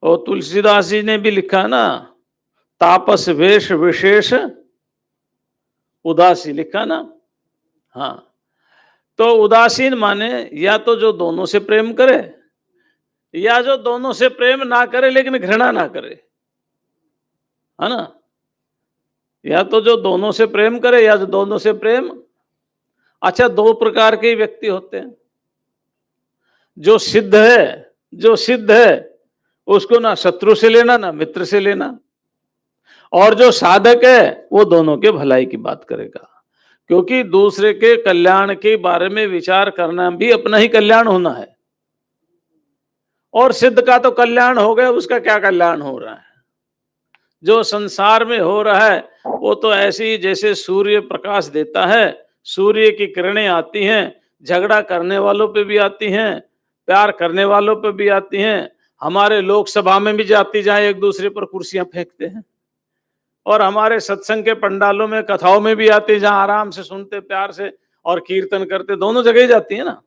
और तुलसीदास जी ने भी लिखा ना, तापस वेश विशेष उदासी, लिखा ना। हाँ, तो उदासीन माने या तो जो दोनों से प्रेम करे, या जो दोनों से प्रेम ना करे लेकिन घृणा ना करे, है ना। या तो जो दोनों से प्रेम करे या जो दोनों से प्रेम। अच्छा, 2 प्रकार के व्यक्ति होते हैं। जो सिद्ध है, जो सिद्ध है उसको ना शत्रु से लेना ना मित्र से लेना, और जो साधक है वो दोनों के भलाई की बात करेगा, क्योंकि दूसरे के कल्याण के बारे में विचार करना भी अपना ही कल्याण होना है। और सिद्ध का तो कल्याण हो गया, उसका क्या कल्याण हो रहा है। जो संसार में हो रहा है वो तो ऐसे ही जैसे सूर्य प्रकाश देता है, सूर्य की किरणें आती हैं, झगड़ा करने वालों पे भी आती हैं, प्यार करने वालों पे भी आती हैं। हमारे लोकसभा में भी जाती जाए एक दूसरे पर कुर्सियां फेंकते हैं, और हमारे सत्संग के पंडालों में कथाओं में भी आती, जहां आराम से सुनते प्यार से और कीर्तन करते, दोनों जगह ही जाती है ना।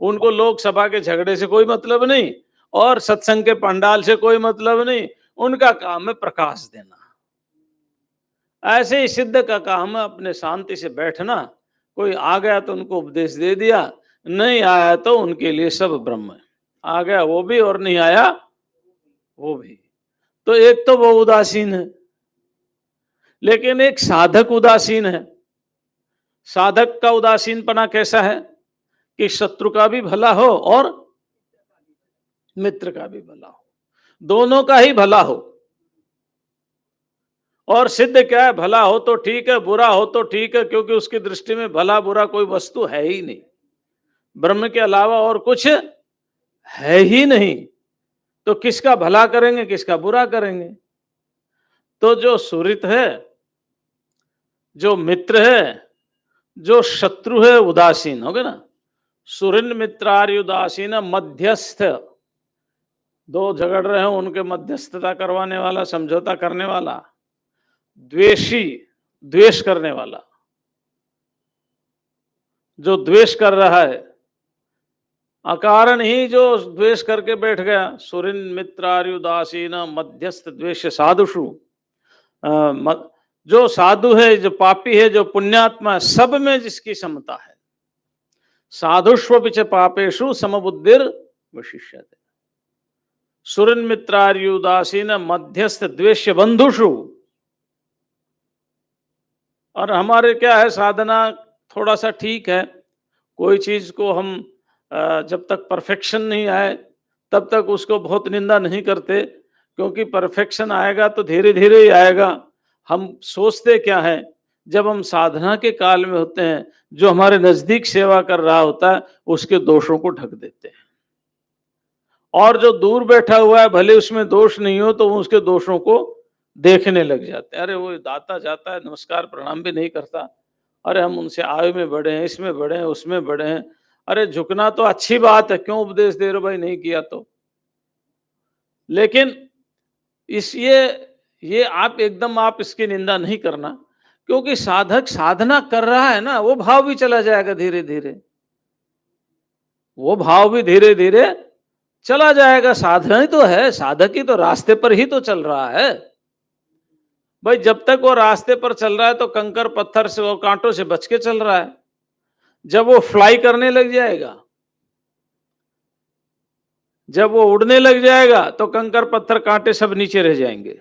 उनको लोकसभा के झगड़े से कोई मतलब नहीं और सत्संग के पंडाल से कोई मतलब नहीं, उनका काम है प्रकाश देना। ऐसे ही सिद्ध का काम है अपने शांति से बैठना। कोई आ गया तो उनको उपदेश दे दिया, नहीं आया तो उनके लिए सब ब्रह्म है। आ गया वो भी और नहीं आया वो भी। तो एक तो वो उदासीन है, लेकिन एक साधक उदासीन है। साधक का उदासीनपना कैसा है कि शत्रु का भी भला हो और मित्र का भी भला हो, दोनों का ही भला हो। और सिद्ध क्या है, भला हो तो ठीक है, बुरा हो तो ठीक है, क्योंकि उसकी दृष्टि में भला बुरा कोई वस्तु है ही नहीं, ब्रह्म के अलावा और कुछ है ही नहीं। तो किसका भला करेंगे, किसका बुरा करेंगे। तो जो सुहृत है, जो मित्र है, जो शत्रु है, उदासीन हो गए ना। सुहृद मित्रार्य उदासीन मध्यस्थ, 2 झगड़ रहे हैं उनके मध्यस्थता करवाने वाला, समझौता करने वाला। द्वेषी, द्वेष करने वाला, जो द्वेष कर रहा है, अकारण ही जो द्वेष करके बैठ गया। सुहृद मित्रार्य उदासीन मध्यस्थ द्वेष साधुषु, जो साधु है, जो पापी है, जो पुण्यात्मा है, सब में जिसकी समता है। साधुष्व पिच पापेषु समबुद्धिर विशिष्यते। सुहृद मित्रार्य उदासीन मध्यस्थ द्वेष बंधुषु। और हमारे क्या है, साधना थोड़ा सा ठीक है, कोई चीज को हम जब तक परफेक्शन नहीं आए तब तक उसको बहुत निंदा नहीं करते, क्योंकि परफेक्शन आएगा तो धीरे धीरे ही आएगा। हम सोचते क्या है, जब हम साधना के काल में होते हैं, जो हमारे नजदीक सेवा कर रहा होता है उसके दोषों को ढक देते हैं, और जो दूर बैठा हुआ है भले उसमें दोष नहीं हो तो वो उसके दोषों को देखने लग जाते हैं। अरे वो दाता जाता है, नमस्कार प्रणाम भी नहीं करता, अरे हम उनसे आयु में बड़े हैं, इसमें बड़े हैं, उसमें बड़े हैं। अरे झुकना तो अच्छी बात है, क्यों उपदेश दे रहे हो भाई, नहीं किया तो। लेकिन इस ये आप एकदम आप इसकी निंदा नहीं करना, क्योंकि साधक साधना कर रहा है ना, वो भाव भी चला जाएगा धीरे धीरे, वो भाव भी धीरे धीरे चला जाएगा। साधना ही तो है, साधक ही तो रास्ते पर ही तो चल रहा है भाई। जब तक वो रास्ते पर चल रहा है तो कंकर पत्थर से और कांटों से बच के चल रहा है। जब वो फ्लाई करने लग जाएगा, जब वो उड़ने लग जाएगा तो कंकर पत्थर कांटे सब नीचे रह जाएंगे।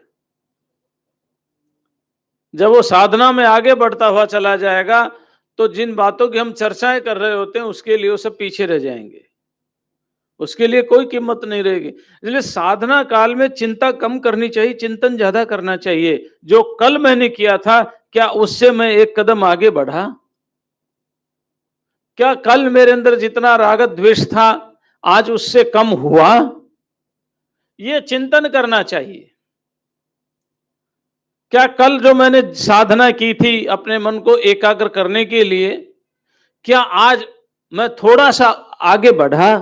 जब वो साधना में आगे बढ़ता हुआ चला जाएगा तो जिन बातों की हम चर्चाएं कर रहे होते हैं उसके लिए वो सब पीछे रह जाएंगे, उसके लिए कोई कीमत नहीं रहेगी। इसलिए साधना काल में चिंता कम करनी चाहिए, चिंतन ज्यादा करना चाहिए। जो कल मैंने किया था, क्या उससे मैं एक कदम आगे बढ़ा? क्या कल मेरे अंदर जितना राग द्वेष था आज उससे कम हुआ? ये चिंतन करना चाहिए। क्या कल जो मैंने साधना की थी अपने मन को एकाग्र करने के लिए, क्या आज मैं थोड़ा सा आगे बढ़ा?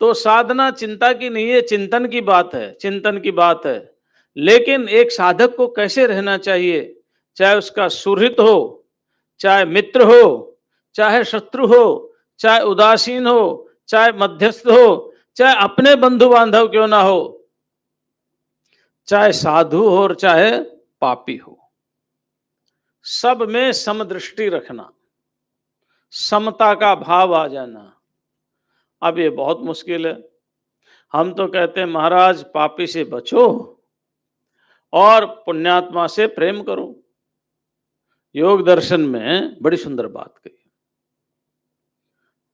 तो साधना चिंता की नहीं है, चिंतन की बात है, चिंतन की बात है। लेकिन एक साधक को कैसे रहना चाहिए, चाहे उसका सुहृद हो, चाहे मित्र हो, चाहे शत्रु हो, चाहे उदासीन हो, चाहे मध्यस्थ हो, चाहे अपने बंधु बांधव क्यों ना हो, चाहे साधु हो और चाहे पापी हो, सब में समदृष्टि रखना, समता का भाव आ जाना। अब ये बहुत मुश्किल है। हम तो कहते हैं महाराज पापी से बचो और पुण्यात्मा से प्रेम करो। योग दर्शन में बड़ी सुंदर बात कही,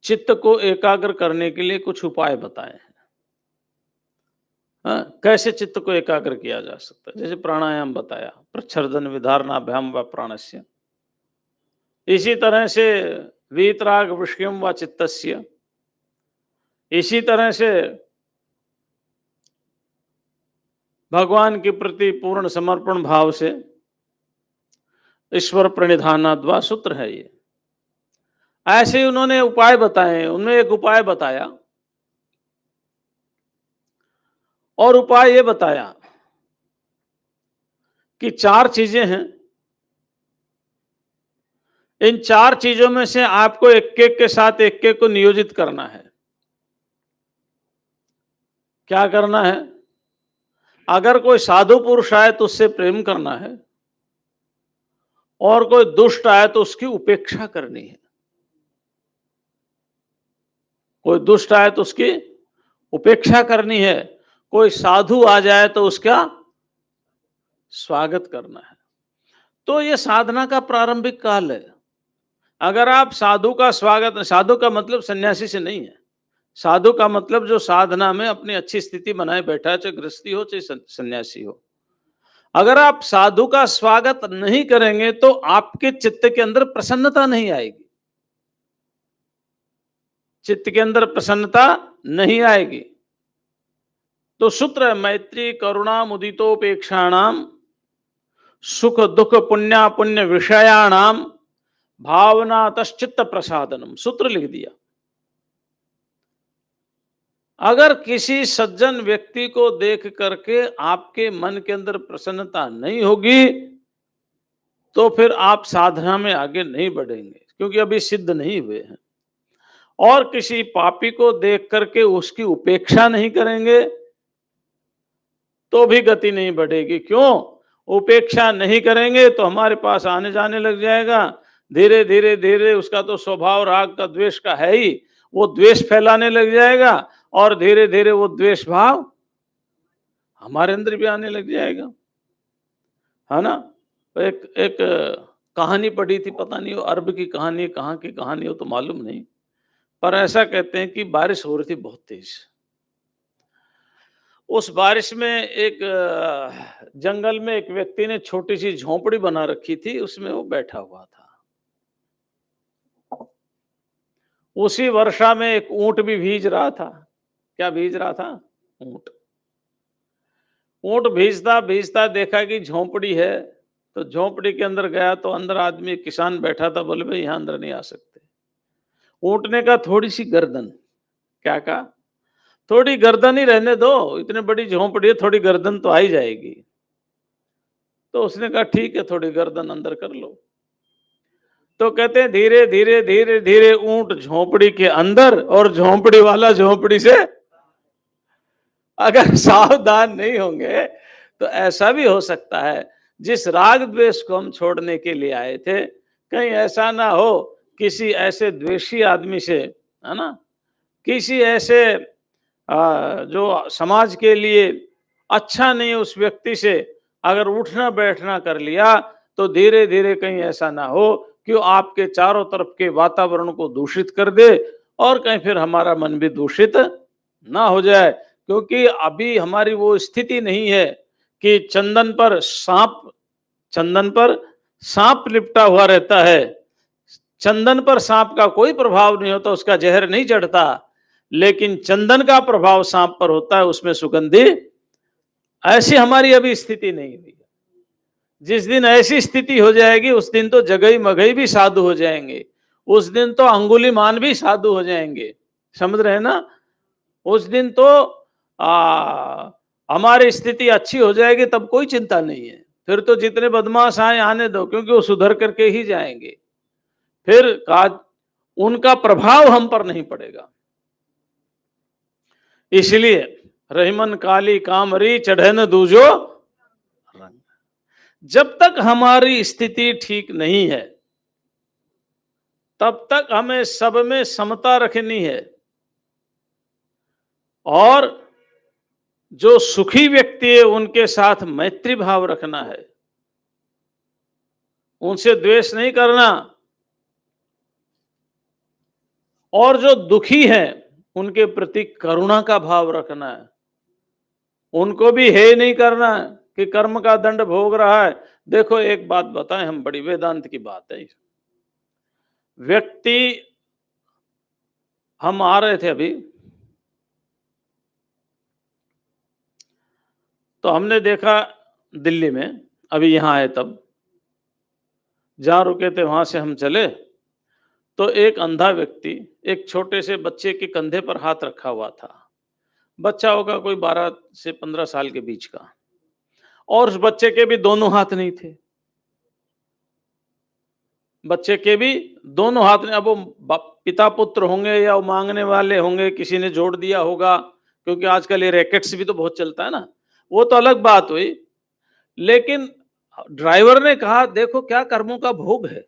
चित्त को एकाग्र करने के लिए कुछ उपाय बताए हैं। कैसे चित्त को एकाग्र किया जा सकता है? जैसे प्राणायाम बताया, प्रच्छर्दन विधारणाभ्याम व प्राणस्य। इसी तरह से वीतराग विषयम व चित्तस्य। इसी तरह से भगवान के प्रति पूर्ण समर्पण भाव से ईश्वर प्रणिधानाद्वा सूत्र है ये। ऐसे ही उन्होंने उपाय बताए। उनमें एक उपाय बताया, और उपाय ये बताया कि 4 चीजें हैं, इन 4 चीजों में से आपको एक एक के साथ एक एक को नियोजित करना है। क्या करना है? अगर कोई साधु पुरुष आए तो उससे प्रेम करना है, और कोई दुष्ट आए तो उसकी उपेक्षा करनी है। कोई दुष्ट आए तो उसकी उपेक्षा करनी है, कोई साधु आ जाए तो उसका स्वागत करना है। तो ये साधना का प्रारंभिक काल है। अगर आप साधु का स्वागत, साधु का मतलब सन्यासी से नहीं है, साधु का मतलब जो साधना में अपनी अच्छी स्थिति बनाए बैठा है, चाहे गृहस्थी हो चाहे सन्यासी हो। अगर आप साधु का स्वागत नहीं करेंगे तो आपके चित्त के अंदर प्रसन्नता नहीं आएगी, चित्त के अंदर प्रसन्नता नहीं आएगी। तो सूत्र है, मैत्री करुणा मुदितोपेक्षाणाम सुख दुख पुण्य पुण्य विषयाणाम भावना तश्चित्त प्रसादनम। सूत्र लिख दिया। अगर किसी सज्जन व्यक्ति को देख करके आपके मन के अंदर प्रसन्नता नहीं होगी तो फिर आप साधना में आगे नहीं बढ़ेंगे, क्योंकि अभी सिद्ध नहीं हुए हैं। और किसी पापी को देख करके उसकी उपेक्षा नहीं करेंगे तो भी गति नहीं बढ़ेगी। क्यों? उपेक्षा नहीं करेंगे तो हमारे पास आने जाने लग जाएगा। धीरे धीरे धीरे उसका तो स्वभाव राग का द्वेष का है ही, वो द्वेष फैलाने लग जाएगा, और धीरे धीरे वो द्वेष भाव हमारे अंदर भी आने लग जाएगा, है ना। एक कहानी पढ़ी थी, पता नहीं वो अरब की कहानी, कहाँ की कहानी हो तो मालूम नहीं, पर ऐसा कहते हैं कि बारिश हो रही थी बहुत तेज, उस बारिश में एक जंगल में एक व्यक्ति ने छोटी सी झोंपड़ी बना रखी थी, उसमें वो बैठा हुआ था। उसी वर्षा में एक ऊंट भी भीज रहा था। क्या भीज रहा था? ऊंट। ऊंट भीजता भीजता देखा कि झोंपड़ी है, तो झोंपड़ी के अंदर गया तो अंदर आदमी एक किसान बैठा था। बोले भाई यहां अंदर नहीं आ सकते। ऊंट ने कहा थोड़ी सी गर्दन। क्या कहा? थोड़ी गर्दन ही रहने दो, इतनी बड़ी झोंपड़ी है, थोड़ी गर्दन तो आ ही जाएगी। तो उसने कहा ठीक है, थोड़ी गर्दन अंदर कर लो। तो कहते हैं धीरे धीरे धीरे धीरे ऊंट झोंपड़ी के अंदर और झोंपड़ी वाला झोंपड़ी से अगर सावधान नहीं होंगे तो ऐसा भी हो सकता है, जिस राग द्वेष को हम छोड़ने के लिए आए थे, कहीं ऐसा ना हो किसी ऐसे द्वेषी आदमी से, है ना, किसी ऐसे जो समाज के लिए अच्छा नहीं है उस व्यक्ति से अगर उठना बैठना कर लिया, तो धीरे धीरे कहीं ऐसा ना हो कि वो आपके चारों तरफ के वातावरण को दूषित कर दे और कहीं फिर हमारा मन भी दूषित ना हो जाए। क्योंकि अभी हमारी वो स्थिति नहीं है कि चंदन पर सांप लिपटा हुआ रहता है। चंदन पर सांप का कोई प्रभाव नहीं होता, उसका जहर नहीं चढ़ता, लेकिन चंदन का प्रभाव सांप पर होता है, उसमें सुगंधी। ऐसी हमारी अभी स्थिति नहीं हुई। जिस दिन ऐसी स्थिति हो जाएगी उस दिन तो जगई मगई भी साधु हो जाएंगे, उस दिन तो अंगुलीमान भी साधु हो जाएंगे। समझ रहे हैं ना? उस दिन तो हमारी स्थिति अच्छी हो जाएगी, तब कोई चिंता नहीं है। फिर तो जितने बदमाश आए आने दो, क्योंकि वो सुधर करके ही जाएंगे। फिर उनका प्रभाव हम पर नहीं पड़ेगा। इसलिए रहीमन काली कामरी चढ़े न दूजो रंग। जब तक हमारी स्थिति ठीक नहीं है तब तक हमें सब में समता रखनी है, और जो सुखी व्यक्ति है उनके साथ मैत्री भाव रखना है, उनसे द्वेष नहीं करना, और जो दुखी हैं उनके प्रति करुणा का भाव रखना है। उनको भी हे नहीं करना है कि कर्म का दंड भोग रहा है। देखो एक बात बताएं, हम बड़ी वेदांत की बात है। व्यक्ति, हम आ रहे थे अभी तो हमने देखा दिल्ली में, अभी यहां आए तब, जहां रुके थे वहां से हम चले तो एक अंधा व्यक्ति एक छोटे से बच्चे के कंधे पर हाथ रखा हुआ था। बच्चा होगा कोई 12 से 15 साल के बीच का, और उस बच्चे के भी दोनों हाथ नहीं थे। बच्चे के भी दोनों हाथ नहीं। अब वो पिता पुत्र होंगे या वो मांगने वाले होंगे, किसी ने जोड़ दिया होगा, क्योंकि आजकल ये रैकेट्स भी तो बहुत चलता है ना, वो तो अलग बात हुई। लेकिन ड्राइवर ने कहा देखो क्या कर्मों का भोग है।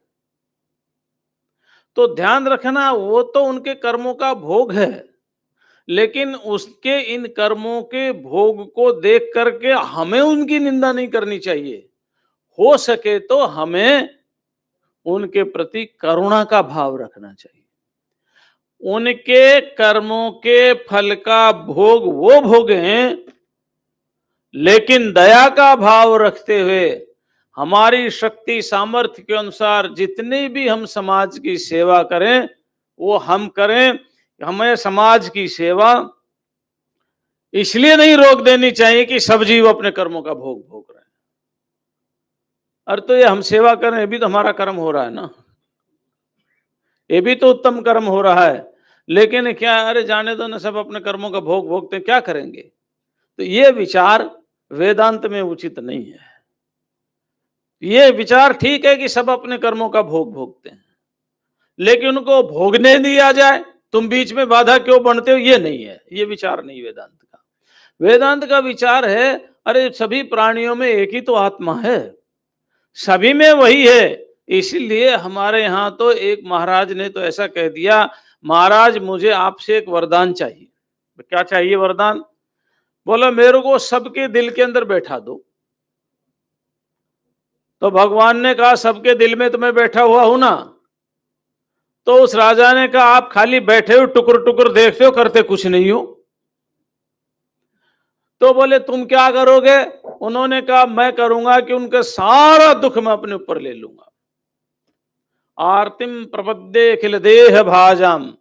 तो ध्यान रखना, वो तो उनके कर्मों का भोग है, लेकिन उसके इन कर्मों के भोग को देख करके हमें उनकी निंदा नहीं करनी चाहिए। हो सके तो हमें उनके प्रति करुणा का भाव रखना चाहिए। उनके कर्मों के फल का भोग वो भोगें, लेकिन दया का भाव रखते हुए हमारी शक्ति सामर्थ्य के अनुसार जितनी भी हम समाज की सेवा करें वो हम करें। हमें समाज की सेवा इसलिए नहीं रोक देनी चाहिए कि सब जीव अपने कर्मों का भोग भोग रहे हैं। अरे तो ये हम सेवा करें, ये भी तो हमारा कर्म हो रहा है ना, ये भी तो उत्तम कर्म हो रहा है। लेकिन क्या, अरे जाने दो ना, सब अपने कर्मों का भोग भोगते हैं, क्या करेंगे? तो ये विचार वेदांत में उचित नहीं है। ये विचार ठीक है कि सब अपने कर्मों का भोग भोगते हैं, लेकिन उनको भोगने दिया जाए, तुम बीच में बाधा क्यों बनते हो, ये नहीं है। ये विचार नहीं वेदांत का। वेदांत का विचार है अरे सभी प्राणियों में एक ही तो आत्मा है, सभी में वही है। इसलिए हमारे यहाँ तो एक महाराज ने तो ऐसा कह दिया, महाराज मुझे आपसे एक वरदान चाहिए। क्या चाहिए वरदान? बोला मेरे को सबके दिल के अंदर बैठा दो। तो भगवान ने कहा सबके दिल में तो मैं बैठा हुआ हूं ना। तो उस राजा ने कहा आप खाली बैठे हो, टुकुर टुकुर देखते हो, करते कुछ नहीं हो। तो बोले तुम क्या करोगे? उन्होंने कहा मैं करूंगा कि उनका सारा दुख मैं अपने ऊपर ले लूंगा। आरतिम प्रपद्ये अखिल देह भाजम,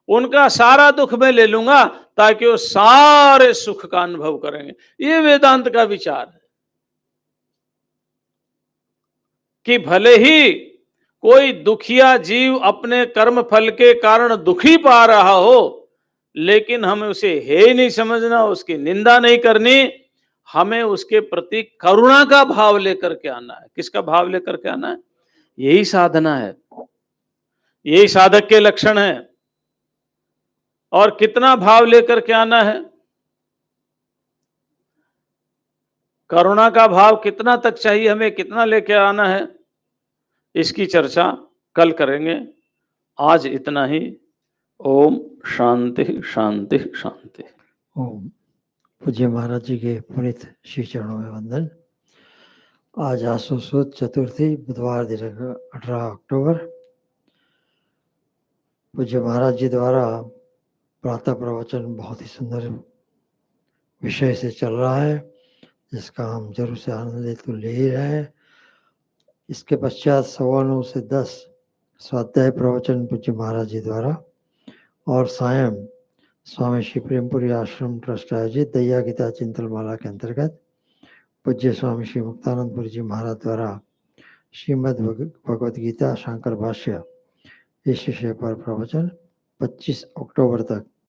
उनका सारा दुख मैं ले लूंगा ताकि वो सारे सुख का अनुभव करेंगे। ये वेदांत का विचार है कि भले ही कोई दुखिया जीव अपने कर्म फल के कारण दुखी पा रहा हो, लेकिन हमें उसे हे नहीं समझना, उसकी निंदा नहीं करनी, हमें उसके प्रति करुणा का भाव लेकर के आना है। किसका भाव लेकर के आना है? यही साधना है, यही साधक के लक्षण है। और कितना भाव लेकर के आना है? करुणा का भाव कितना तक चाहिए हमें, कितना लेके आना है, इसकी चर्चा कल करेंगे। आज इतना ही। ओम शांति शांति शांति। ओम। पूज्य महाराज जी के पुनीत श्री चरणों में वंदन। आज आसो सुद चतुर्थी, बुधवार दिनांक 18 अक्टूबर। पूज्य महाराज जी द्वारा प्रातः प्रवचन बहुत ही सुंदर विषय से चल रहा है, जिसका हम जरूर से आनंद तो ले ही रहे हैं। इसके पश्चात 9:15 से 10 स्वाध्याय प्रवचन पूज्य महाराज जी द्वारा, और सायं स्वामी श्री प्रेमपुरी आश्रम ट्रस्ट आयोजित दया गीता चिंतन माला के अंतर्गत पूज्य स्वामी श्री मुक्तानंदपुरी जी महाराज द्वारा श्रीमद् भगवद गीता शंकर भाष्य इस विषय पर प्रवचन 25 अक्टूबर तक